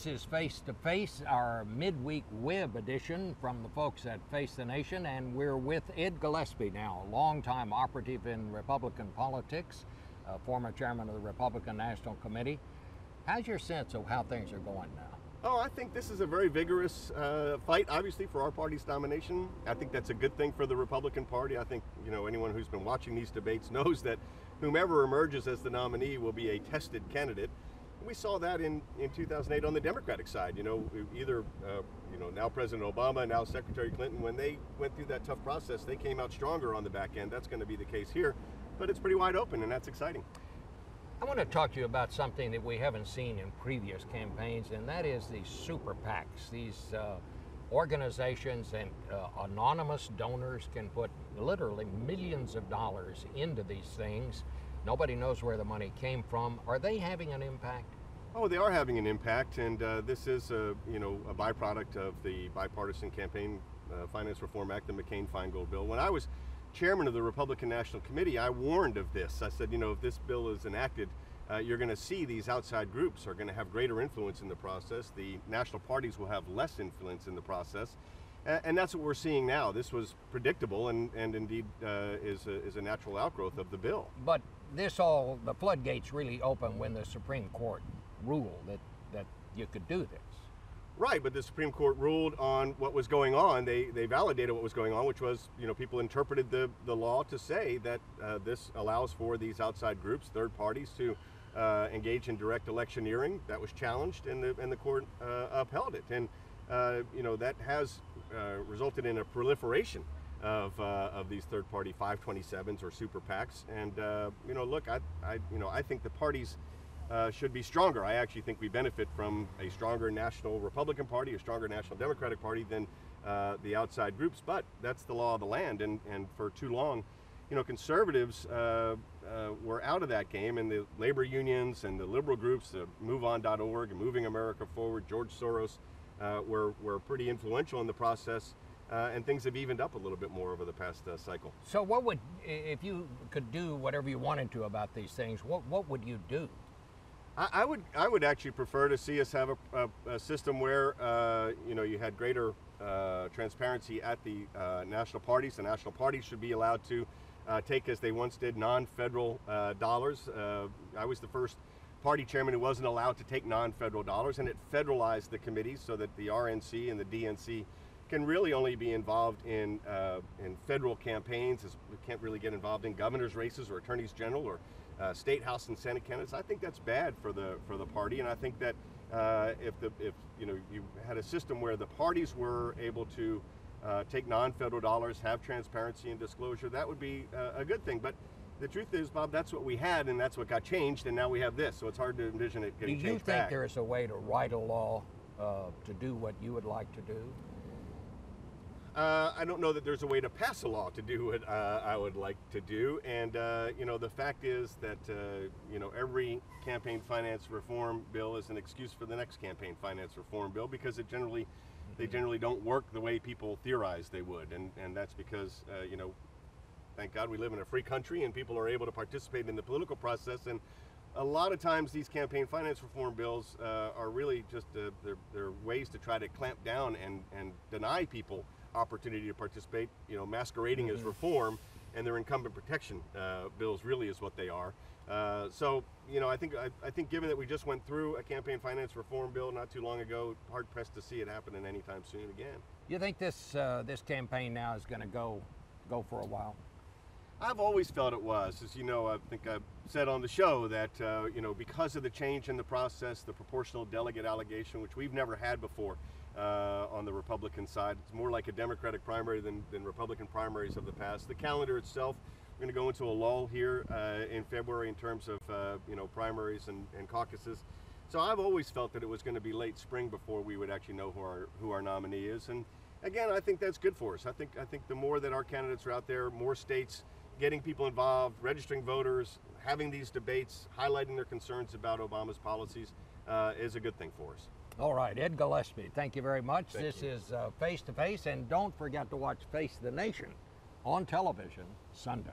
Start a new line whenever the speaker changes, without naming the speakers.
This is Face to Face, our midweek web edition from the folks at Face the Nation, and we're with Ed Gillespie now, a longtime operative in Republican politics, former chairman of the Republican National Committee. How's your sense of how things are going now?
Oh, I think this is a very vigorous fight, obviously, for our party's nomination. I think that's a good thing for the Republican Party. I think, anyone who's been watching these debates knows that whomever emerges as the nominee will be a tested candidate. We saw that in 2008 on the Democratic side. Either now President Obama, now Secretary Clinton, when they went through that tough process, they came out stronger on the back end. That's going to be the case here, but it's pretty wide open, and that's exciting.
I want to talk to you about something that we haven't seen in previous campaigns, and that is these Super PACs. These organizations and anonymous donors can put literally millions of dollars into these things. Nobody knows where the money came from. Are they having an impact?
Oh, they are having an impact, and this is a byproduct of the Bipartisan Campaign Finance Reform Act, the McCain-Feingold bill. When I was chairman of the Republican National Committee, I warned of this. I said, if this bill is enacted, you're going to see these outside groups are going to have greater influence in the process. The national parties will have less influence in the process. And that's what we're seeing now. This was predictable and indeed is a natural outgrowth of the bill.
But the floodgates really open when the Supreme Court ruled that you could do this.
Right, but the Supreme Court ruled on what was going on. They validated what was going on, which was, people interpreted the law to say that this allows for these outside groups, third parties, to engage in direct electioneering. That was challenged, and the court upheld it. And that has resulted in a proliferation of these third-party 527s or Super PACs. And look, I think the parties should be stronger. I actually think we benefit from a stronger national Republican Party, a stronger national Democratic Party than the outside groups. But that's the law of the land, and for too long, conservatives were out of that game, and the labor unions and the liberal groups, MoveOn.org and Moving America Forward, George Soros, were pretty influential in the process. And things have evened up a little bit more over the past cycle.
So if you could do whatever you wanted to about these things, what would you do?
I would actually prefer to see us have a system where you had greater transparency at the national parties. The national parties should be allowed to take, as they once did, non-federal dollars. I was the first party chairman who wasn't allowed to take non-federal dollars, and it federalized the committees so that the RNC and the DNC can really only be involved in federal campaigns. We can't really get involved in governor's races or attorneys general or state house and senate candidates. I think that's bad for the party, and I think that if you had a system where the parties were able to take non-federal dollars, have transparency and disclosure, that would be a good thing. But the truth is, Bob, that's what we had, and that's what got changed, and now we have this. So it's hard to envision it getting changed back.
Do you think there is a way to write a law to do what you would like to do?
I don't know that there's a way to pass a law to do what I would like to do, and the fact is that every campaign finance reform bill is an excuse for the next campaign finance reform bill, because they generally don't work the way people theorize they would, and that's because thank God we live in a free country and people are able to participate in the political process. And a lot of times these campaign finance reform bills are really just they're ways to try to clamp down and deny people opportunity to participate, masquerading as reform, and their incumbent protection bills really is what they are. So I think given that we just went through a campaign finance reform bill not too long ago, hard pressed to see it happening anytime soon again.
You think this campaign now is going to go for a while?
I've always felt it was. As you know, I think I've said on the show that because of the change in the process, the proportional delegate allegation, which we've never had before on the Republican side, it's more like a Democratic primary than Republican primaries of the past. The calendar itself, we're going to go into a lull here in February in terms of primaries and caucuses. So I've always felt that it was going to be late spring before we would actually know who our nominee is. And again, I think that's good for us. I think the more that our candidates are out there, more states getting people involved, registering voters, having these debates, highlighting their concerns about Obama's policies is a good thing for us.
All right, Ed Gillespie, thank you very much.
Thank you.
Is Face to Face, and don't forget to watch Face the Nation on television Sunday.